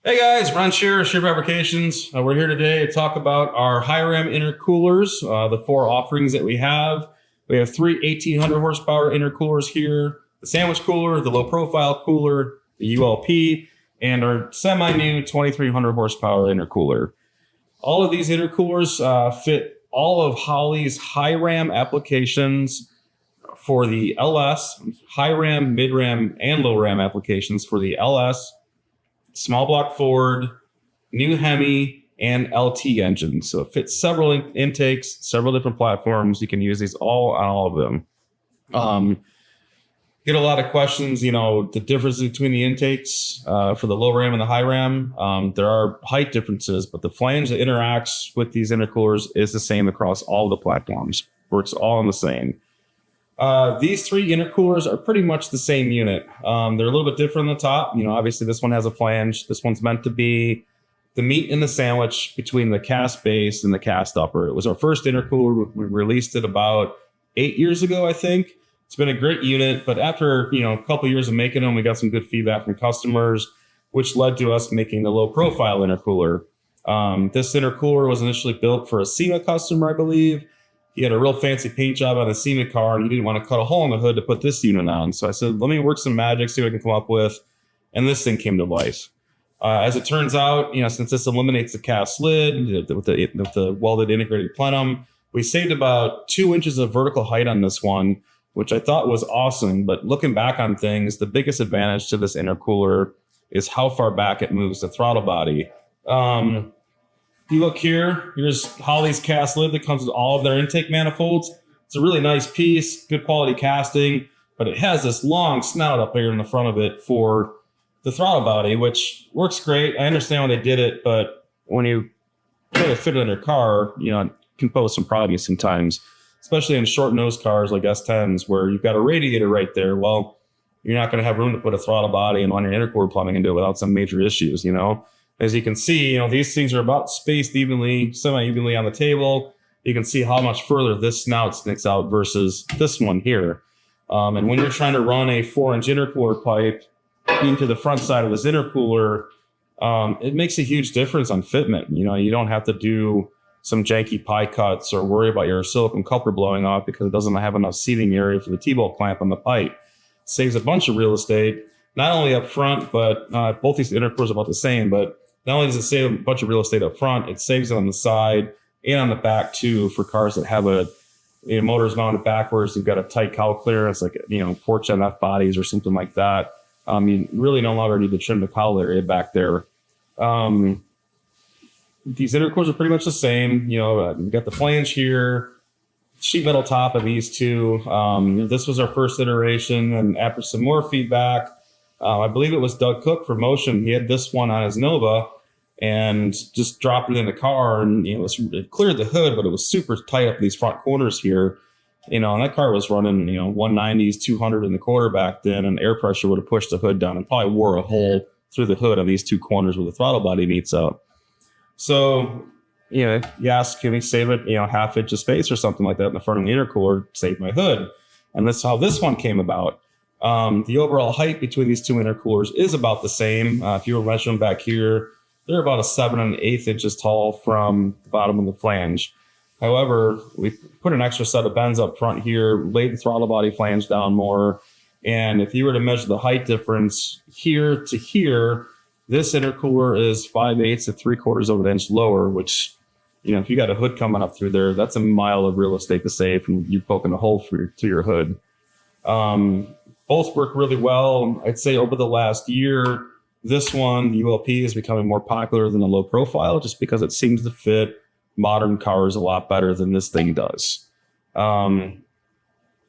Hey guys, Ron Shearer, Shearer Fabrications. We're here today to talk about our HiRam intercoolers, the four offerings that we have. We have three 1800 horsepower intercoolers here, the sandwich cooler, the low profile cooler, the ULP, and our semi-new 2300 horsepower intercooler. All of these intercoolers fit all of Holley's HiRam applications for the LS, HiRam, mid-ram, and low-ram applications for the LS, small block Ford, new Hemi, and LT engines. So it fits several intakes, several different platforms. You can use these all on all of them. Get a lot of questions, the difference between the intakes for the low ram and the high ram. There are height differences, but the flange that interacts with these intercoolers is the same across all the platforms. Works all in the same. These three intercoolers are pretty much the same unit. They're a little bit different on the top. Obviously this one has a flange. This one's meant to be the meat in the sandwich between the cast base and the cast upper. It was our first intercooler. We released it about 8 years ago, I think. It's been a great unit, but after, a couple years of making them, we got some good feedback from customers, which led to us making the low profile intercooler. This intercooler was initially built for a SEMA customer, I believe. He had a real fancy paint job on a SEMA car, and he didn't want to cut a hole in the hood to put this unit on. So I said, let me work some magic, see what I can come up with. And this thing came to life. As it turns out, since this eliminates the cast lid with the welded integrated plenum, we saved about 2 inches of vertical height on this one, which I thought was awesome. But looking back on things, the biggest advantage to this intercooler is how far back it moves the throttle body. If you look here, here's Holley's cast lid that comes with all of their intake manifolds. It's a really nice piece, good quality casting, but it has this long snout up here in the front of it for the throttle body, which works great. I understand why they did it, but when you try to fit it in your car, it can pose some problems sometimes, especially in short nose cars like S10s where you've got a radiator right there. Well, you're not going to have room to put a throttle body and run your intercooler plumbing into it without some major issues, As you can see, these things are about spaced evenly, semi-evenly on the table. You can see how much further this snout sticks out versus this one here. And when you're trying to run a 4-inch intercooler pipe into the front side of this intercooler, it makes a huge difference on fitment. You don't have to do some janky pie cuts or worry about your silicone coupler blowing off because it doesn't have enough seating area for the T-bolt clamp on the pipe. It saves a bunch of real estate, not only up front, but both these intercoolers are about the same, but not only does it save a bunch of real estate up front, it saves it on the side and on the back too for cars that have motors mounted backwards. You've got a tight cowl clearance, like 4Gen F bodies or something like that. You really no longer need to trim the cowl area back there. These intercoolers are pretty much the same. You've got the flange here, sheet metal top of these two. This was our first iteration, and after some more feedback, I believe it was Doug Cook for Motion. He had this one on his Nova and just dropped it in the car, and it cleared the hood, but it was super tight up these front corners here. And that car was running 190s, 200 in the quarter back then, and air pressure would have pushed the hood down and probably wore a hole through the hood on these two corners where the throttle body meets up. So you ask, can we save it half inch of space or something like that in the front of the intercooler, save my hood? And that's how this one came about. The overall height between these two intercoolers is about the same. If you were measuring back here, they're about a 7 1/8 inches tall from the bottom of the flange. However, we put an extra set of bends up front here, laid the throttle body flange down more. And if you were to measure the height difference here to here, this intercooler is 5/8 to 3/4 of an inch lower, which, if you got a hood coming up through there, that's a mile of real estate to save from you poking a hole through your hood. Both work really well. I'd say over the last year, this one, the ULP, is becoming more popular than the low profile just because it seems to fit modern cars a lot better than this thing does. And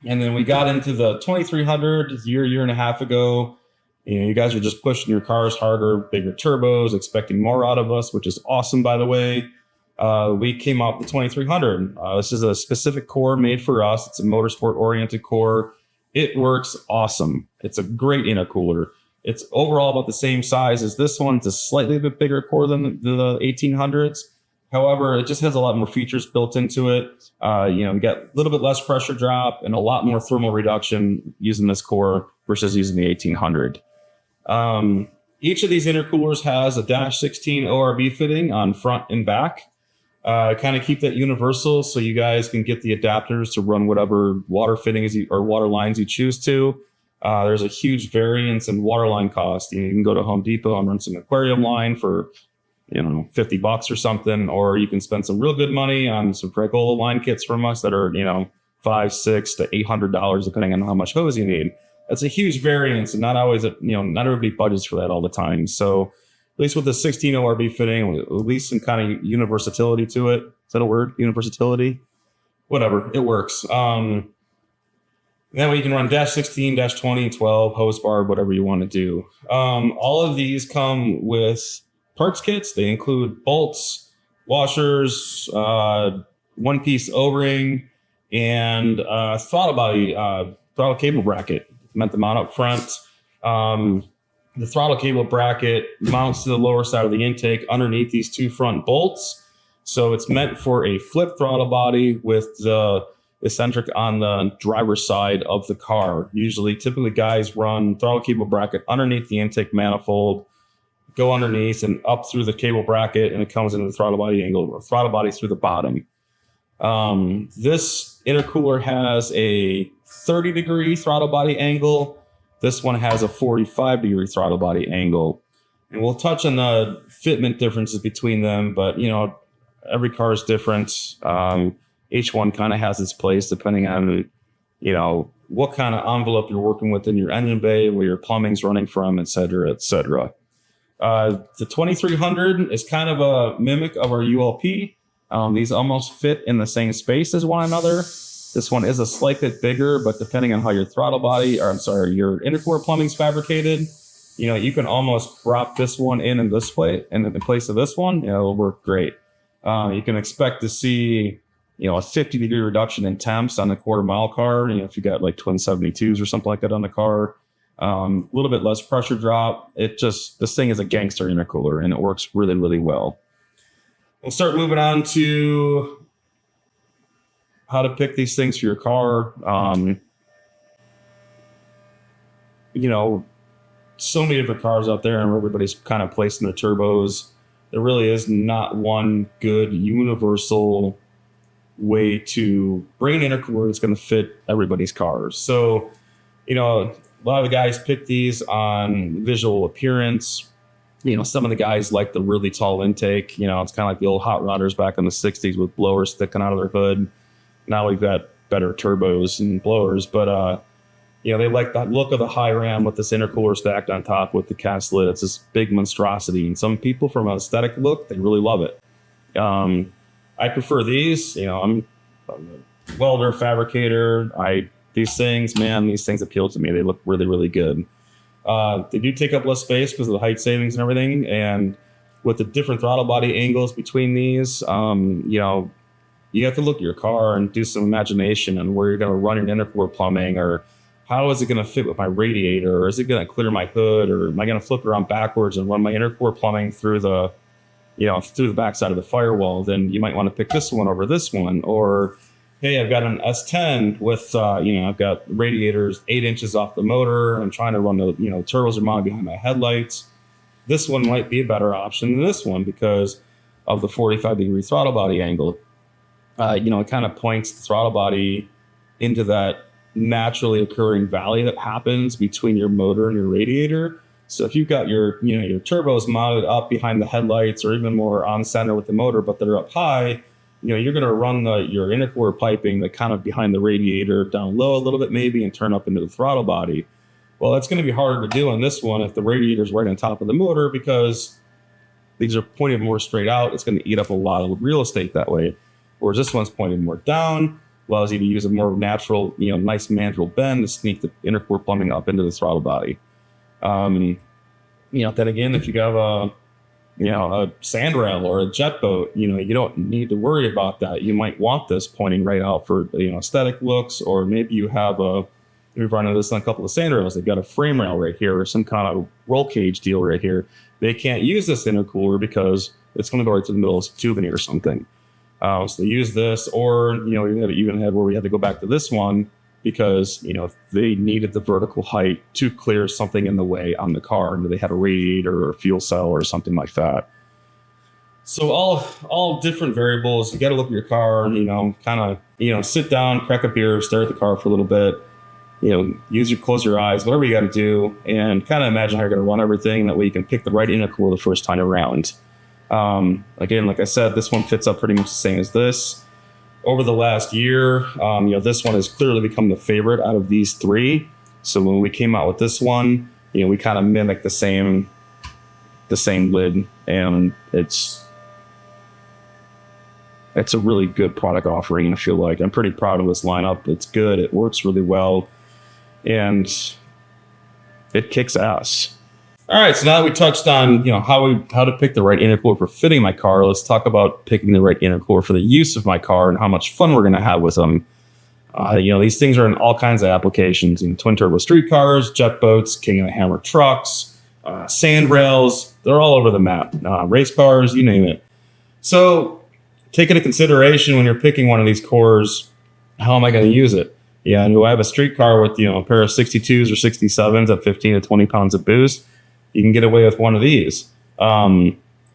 then we got into the 2300 a year and a half ago. You guys are just pushing your cars harder, bigger turbos, expecting more out of us, which is awesome, by the way. We came out with the 2300. This is a specific core made for us. It's a motorsport-oriented core. It works awesome. It's a great intercooler. It's overall about the same size as this one. It's a slightly bit bigger core than the 1800s. However, it just has a lot more features built into it. You get a little bit less pressure drop and a lot more thermal reduction using this core versus using the 1800. Each of these intercoolers has a -16 ORB fitting on front and back. Kind of keep that universal so you guys can get the adapters to run whatever water fittings or water lines you choose to. There's a huge variance in water line cost. You can go to Home Depot and run some aquarium line for, $50 or something, or you can spend some real good money on some Radial line kits from us that are, $500, $600 to $800 depending on how much hose you need. That's a huge variance, and not always, not everybody budgets for that all the time. So at least with the 16 ORB fitting, at least some kind of universality to it. Is that a word? Universality? Whatever, it works. That way you can run -16, -20, 12, hose bar, whatever you want to do. All of these come with parts kits. They include bolts, washers, one-piece O-ring, and throttle cable bracket. Meant to mount up front. The throttle cable bracket mounts to the lower side of the intake underneath these two front bolts. So it's meant for a flip throttle body with the eccentric on the driver's side of the car. Typically guys run throttle cable bracket underneath the intake manifold, go underneath and up through the cable bracket, and it comes into the throttle body angle, or throttle body through the bottom. This intercooler has a 30-degree throttle body angle. This one has a 45-degree throttle body angle. And we'll touch on the fitment differences between them, but every car is different. Each one kind of has its place depending on, what kind of envelope you're working with in your engine bay, where your plumbing's running from, et cetera, et cetera. The 2300 is kind of a mimic of our ULP. These almost fit in the same space as one another. This one is a slight bit bigger, but depending on how your your intercooler plumbing's fabricated, you can almost drop this one in this way, and in the place of this one, it'll work great. You can expect to see, a 50-degree reduction in temps on a quarter-mile car. If you got like twin 72s or something like that on the car, a little bit less pressure drop. This thing is a gangster intercooler, and it works really, really well. We'll start moving on to how to pick these things for your car. So many different cars out there, and everybody's kind of placing their turbos. There really is not one good universal way to bring an intercooler that's going to fit everybody's cars. So, a lot of the guys pick these on visual appearance. Some of the guys like the really tall intake. It's kind of like the old hot rodders back in the 60s with blowers sticking out of their hood. Now we've got better turbos and blowers, but they like the look of the HiRam with this intercooler stacked on top with the cast lid. It's this big monstrosity, and some people, from an aesthetic look, they really love it. I prefer these. I'm a welder, fabricator. These things appeal to me. They look really, really good. They do take up less space because of the height savings and everything, and with the different throttle body angles between these, you have to look at your car and do some imagination on where you're going to run your intercooler plumbing, or how is it going to fit with my radiator, or is it going to clear my hood, or am I going to flip around backwards and run my intercooler plumbing through the backside of the firewall? Then you might want to pick this one over this one. Or, hey, I've got an S10 with, I've got radiators 8 inches off the motor. I'm trying to run the, turbos are mounted behind my headlights. This one might be a better option than this one because of the 45-degree throttle body angle. It kind of points the throttle body into that naturally occurring valley that happens between your motor and your radiator. So if you've got your turbos mounted up behind the headlights, or even more on center with the motor, but they're up high, you're going to run your intercooler piping that kind of behind the radiator down low a little bit maybe and turn up into the throttle body. Well, that's going to be harder to do on this one if the radiator's right on top of the motor, because these are pointed more straight out. It's going to eat up a lot of real estate that way. Whereas this one's pointed more down, allows you to use a more natural, nice manual bend to sneak the intercooler plumbing up into the throttle body. Then again, if you have a sandrail or a Jetboat, you don't need to worry about that. You might want this pointing right out for, aesthetic looks, or maybe you have we've run into this on a couple of sandrails. They've got a frame rail right here, or some kind of roll cage deal right here. They can't use this intercooler because it's going to go right to the middle of tubing or something. So they use this, or we even had where we had to go back to this one because, they needed the vertical height to clear something in the way on the car. And they had a radiator or a fuel cell or something like that. So all different variables. You got to look at your car, kind of, sit down, crack a beer, stare at the car for a little bit, close your eyes, whatever you got to do, and kind of imagine how you're going to run everything. That way you can pick the right intercooler the first time around. Again, like I said, this one fits up pretty much the same as this. Over the last year, this one has clearly become the favorite out of these three. So when we came out with this one, we kind of mimicked the same lid, and it's a really good product offering. I feel like I'm pretty proud of this lineup. It's good. It works really well, and it kicks ass. All right, so now that we touched on how to pick the right intercooler for fitting my car, let's talk about picking the right intercooler for the use of my car and how much fun we're going to have with them. These things are in all kinds of applications: twin turbo streetcars, jet boats, king of the hammer trucks, sand rails. They're all over the map. Race cars, you name it. So take into consideration when you're picking one of these cores, how am I going to use it? Do I have a streetcar with a pair of 62s or 67s at 15 to 20 pounds of boost? You can get away with one of these. Do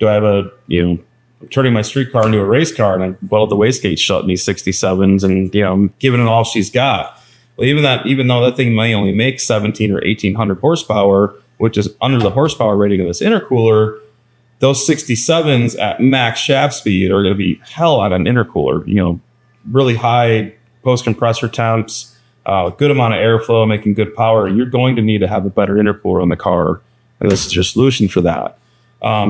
I have I'm turning my streetcar into a race car and I weld the wastegate shut in these 67s and I'm giving it all she's got. Well, even though that thing may only make 17 or 1800 horsepower, which is under the horsepower rating of this intercooler, those 67s at max shaft speed are going to be hell on an intercooler. Really high post compressor temps, good amount of airflow, making good power. You're going to need to have a better intercooler in the car. This is your solution for that.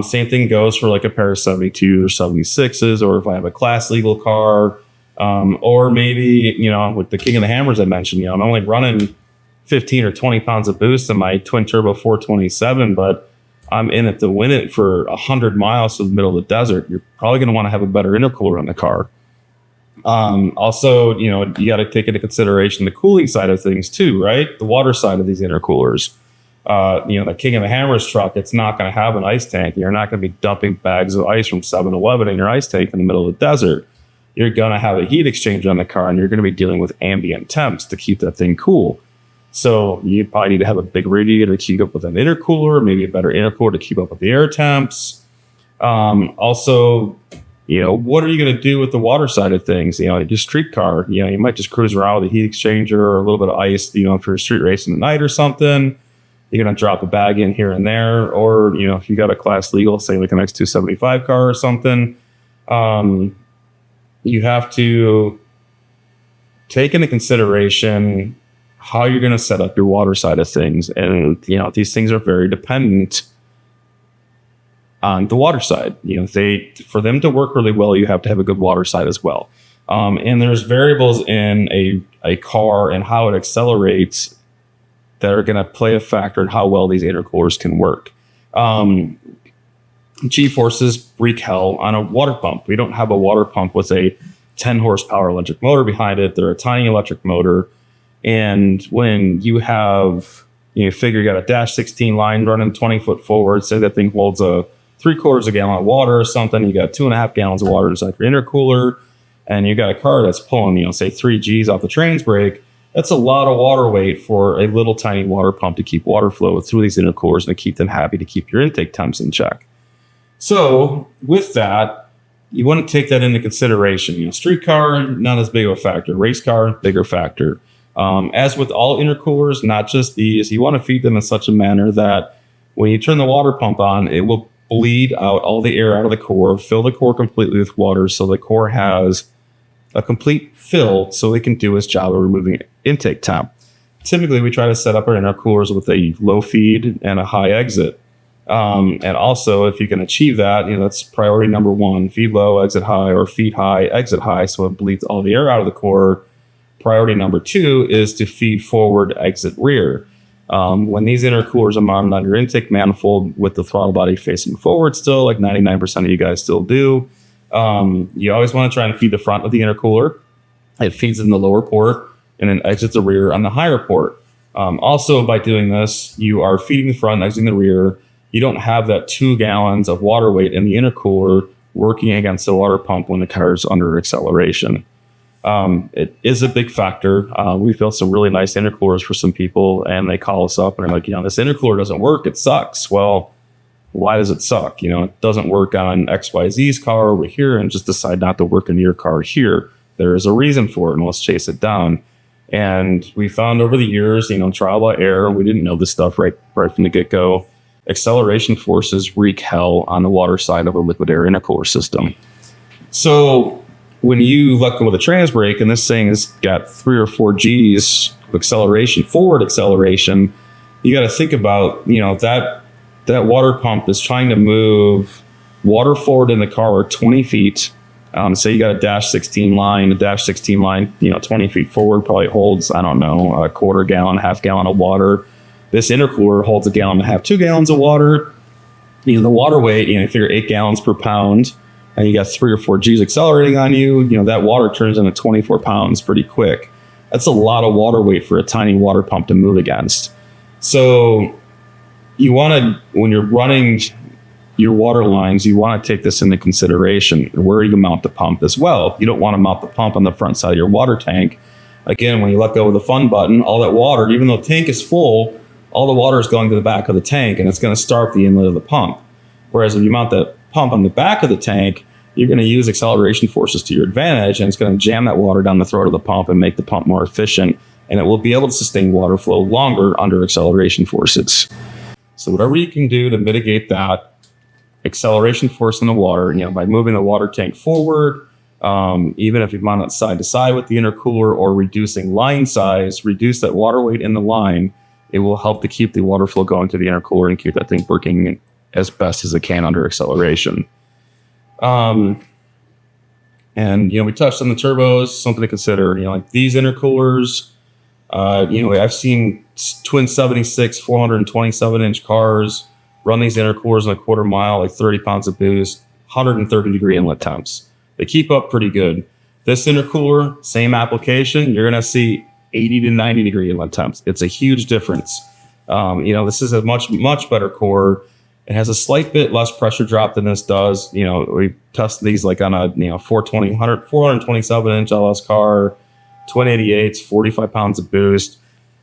Same thing goes for like a pair of 72 or 76s, or if I have a class legal car, or maybe, with the king of the hammers I mentioned, I'm only running 15 or 20 pounds of boost in my twin turbo 427, but I'm in it to win it for 100 miles to the middle of the desert. You're probably going to want to have a better intercooler in the car. Also, you got to take into consideration the cooling side of things too, right? The water side of these intercoolers. The king of the hammers truck, it's not going to have an ice tank. You're not going to be dumping bags of ice from 7-Eleven in your ice tank in the middle of the desert. You're going to have a heat exchanger on the car, and you're going to be dealing with ambient temps to keep that thing cool. So you probably need to have a big radiator to keep up with an intercooler, maybe a better intercooler to keep up with the air temps. Also, what are you going to do with the water side of things? Your streetcar, you might just cruise around with a heat exchanger or a little bit of ice, for street racing at night or something. You're going to drop a bag in here and there. Or, if you got a class legal, say like an X275 car or something, you have to take into consideration how you're going to set up your water side of things. And, these things are very dependent on the water side. For them to work really well, you have to have a good water side as well. And there's variables in a car and how it accelerates that are going to play a factor in how well these intercoolers can work. G-forces wreak hell on a water pump. We don't have a water pump with a 10 horsepower electric motor behind it. They're a tiny electric motor. And when you have, figure you got a dash 16 line running 20 foot forward, say that thing holds a 3/4 gallon of water or something, you got 2.5 gallons of water inside your intercooler, and you got a car that's pulling, say 3 G's off the trains brake. That's a lot of water weight for a little tiny water pump to keep water flow through these intercoolers and to keep them happy, to keep your intake temps in check. So with that, you want to take that into consideration. Streetcar, not as big of a factor. Race car, bigger factor. As with all intercoolers, not just these, you want to feed them in such a manner that when you turn the water pump on, it will bleed out all the air out of the core, fill the core completely with water so the core has a complete fill so it can do its job of removing intake temp. Typically, we try to set up our intercoolers with a low feed and a high exit. And also, if you can achieve that, that's priority number one: feed low, exit high, or feed high, exit high, so it bleeds all the air out of the core. Priority number two is to feed forward, exit rear. When these intercoolers are mounted on your intake manifold with the throttle body facing forward still, like 99% of you guys still do, you always want to try and feed the front of the intercooler. It feeds in the lower port and then exits the rear on the higher port. Also, by doing this, you are feeding the front, exiting the rear. You don't have that 2 gallons of water weight in the intercooler working against the water pump when the car is under acceleration. It is a big factor. We built some really nice intercoolers for some people, and they call us up and are like, this intercooler doesn't work. It sucks. Well, why does it suck? It doesn't work on XYZ's car over here and just decide not to work in your car here. There is a reason for it, and let's chase it down. And we found over the years, trial by error, we didn't know this stuff right from the get-go. Acceleration forces wreak hell on the water side of a liquid air intercooler system. So when you let go of the trans brake and this thing has got 3 or 4 G's of acceleration, forward acceleration, you got to think about, that water pump is trying to move water forward in the car 20 feet. Say you got a dash 16 line, 20 feet forward probably holds, a quarter gallon, half gallon of water. This intercooler holds a gallon and a half, 2 gallons of water. The water weight, you figure 8 gallons per pound, and you got 3 or 4 G's accelerating on you. That water turns into 24 pounds pretty quick. That's a lot of water weight for a tiny water pump to move against. So you want to, when you're running your water lines, you want to take this into consideration, where you mount the pump as well. You don't want to mount the pump on the front side of your water tank. Again, when you let go of the fun button, all that water, even though the tank is full, all the water is going to the back of the tank, and it's going to starve the inlet of the pump. Whereas if you mount the pump on the back of the tank, you're going to use acceleration forces to your advantage, and it's going to jam that water down the throat of the pump and make the pump more efficient, and it will be able to sustain water flow longer under acceleration forces. So whatever you can do to mitigate that acceleration force in the water, by moving the water tank forward, even if you mount it side to side with the intercooler, or reducing line size, reduce that water weight in the line, it will help to keep the water flow going to the intercooler and keep that thing working as best as it can under acceleration. And we touched on the turbos, something to consider. Like these intercoolers, I've seen twin 76 427-inch cars run these intercoolers in a quarter mile, like 30 pounds of boost, 130 degree inlet temps. They keep up pretty good. This intercooler, same application, you're going to see 80 to 90 degree inlet temps. It's a huge difference. This is a much, much better core. It has a slight bit less pressure drop than this does. We tested these like on a 427-inch LS car, twin 88s, 45 pounds of boost.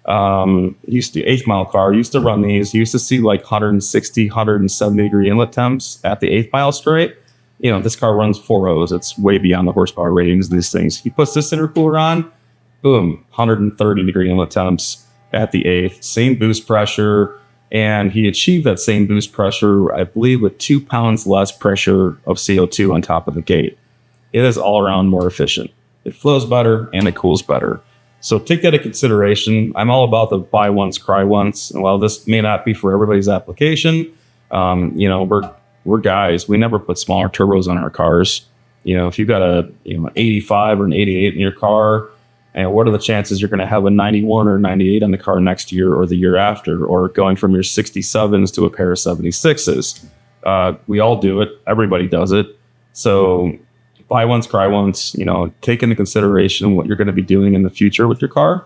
Used to 8th mile car, used to run these, used to see like 160, 170 degree inlet temps at the 8th mile straight. This car runs 4.0s. It's way beyond the horsepower ratings of these things. He puts this intercooler on, boom, 130 degree inlet temps at the 8th, same boost pressure. And he achieved that same boost pressure, I believe, with 2 pounds less pressure of CO2 on top of the gate. It is all around more efficient. It flows better and it cools better. So take that into consideration. I'm all about the buy once, cry once. And while this may not be for everybody's application, we're guys. We never put smaller turbos on our cars. If you've got an 85 or an 88 in your car, and what are the chances you're going to have a 91 or 98 on the car next year or the year after, or going from your 67s to a pair of 76s? We all do it. Everybody does it. So buy once, cry once. Take into consideration what you're going to be doing in the future with your car.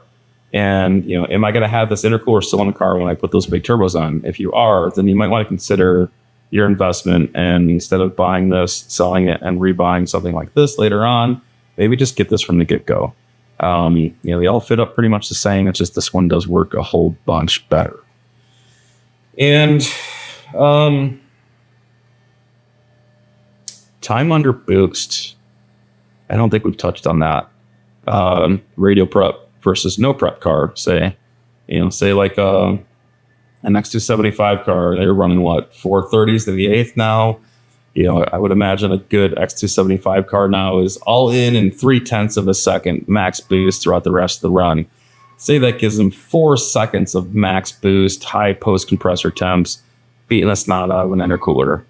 And, am I going to have this intercooler still in the car when I put those big turbos on? If you are, then you might want to consider your investment. And instead of buying this, selling it, and rebuying something like this later on, maybe just get this from the get-go. They all fit up pretty much the same. It's just this one does work a whole bunch better. And time under boost, I don't think we've touched on that. Radial prep versus no prep car, say like an X275 car, they're running 430s to the 8th now. I would imagine a good X275 car now is all in 0.3 of a second max boost throughout the rest of the run. Say that gives them 4 seconds of max boost, high post compressor temps, beating the snot out of an intercooler,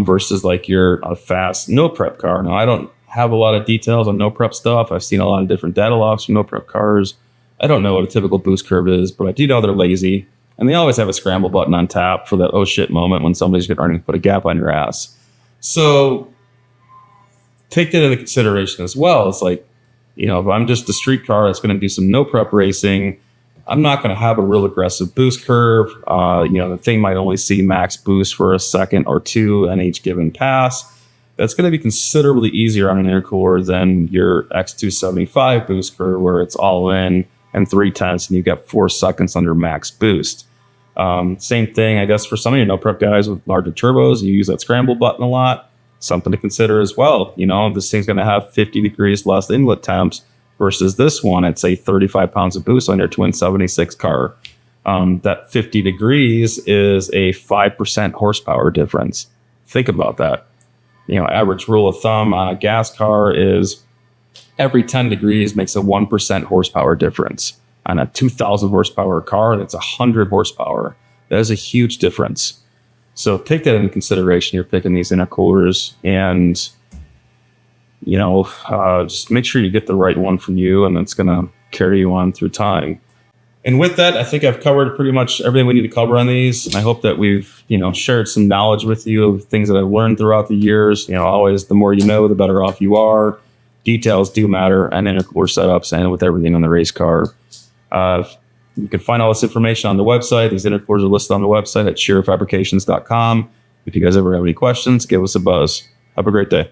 versus like a fast no prep car. Now, I don't have a lot of details on no prep stuff. I've seen a lot of different data logs from no prep cars. I don't know what a typical boost curve is, but I do know they're lazy, and they always have a scramble button on tap for that oh shit moment when somebody's going to put a gap on your ass. So take that into consideration as well. It's like, if I'm just a street car that's going to do some no prep racing, I'm not going to have a real aggressive boost curve. The thing might only see max boost for a second or two on each given pass. that's going to be considerably easier on an intercooler than your X275 boost curve, where it's all in and 3/10 and you get 4 seconds under max boost. Same thing, I guess, for some of you no prep guys with larger turbos, you use that scramble button a lot. Something to consider as well. You know, this thing's going to have 50 degrees less inlet temps versus this one at say 35 pounds of boost on your twin 76 car. That 50 degrees is a 5% horsepower difference. Think about that. You know, average rule of thumb on a gas car is every 10 degrees makes a 1% horsepower difference. On a 2,000 horsepower car, that's 100 horsepower. That is a huge difference. So take that into consideration. You're picking these intercoolers, and you know, just make sure you get the right one for you, and it's going to carry you on through time. And with that, I think I've covered pretty much everything we need to cover on these. And I hope that we've, you know, shared some knowledge with you of things that I've learned throughout the years. You know, always the more you know, the better off you are. Details do matter on intercooler setups and with everything on the race car. You can find all this information on the website. These intercoolers are listed on the website at shearerfabrications.com. If you guys ever have any questions, give us a buzz. Have a great day.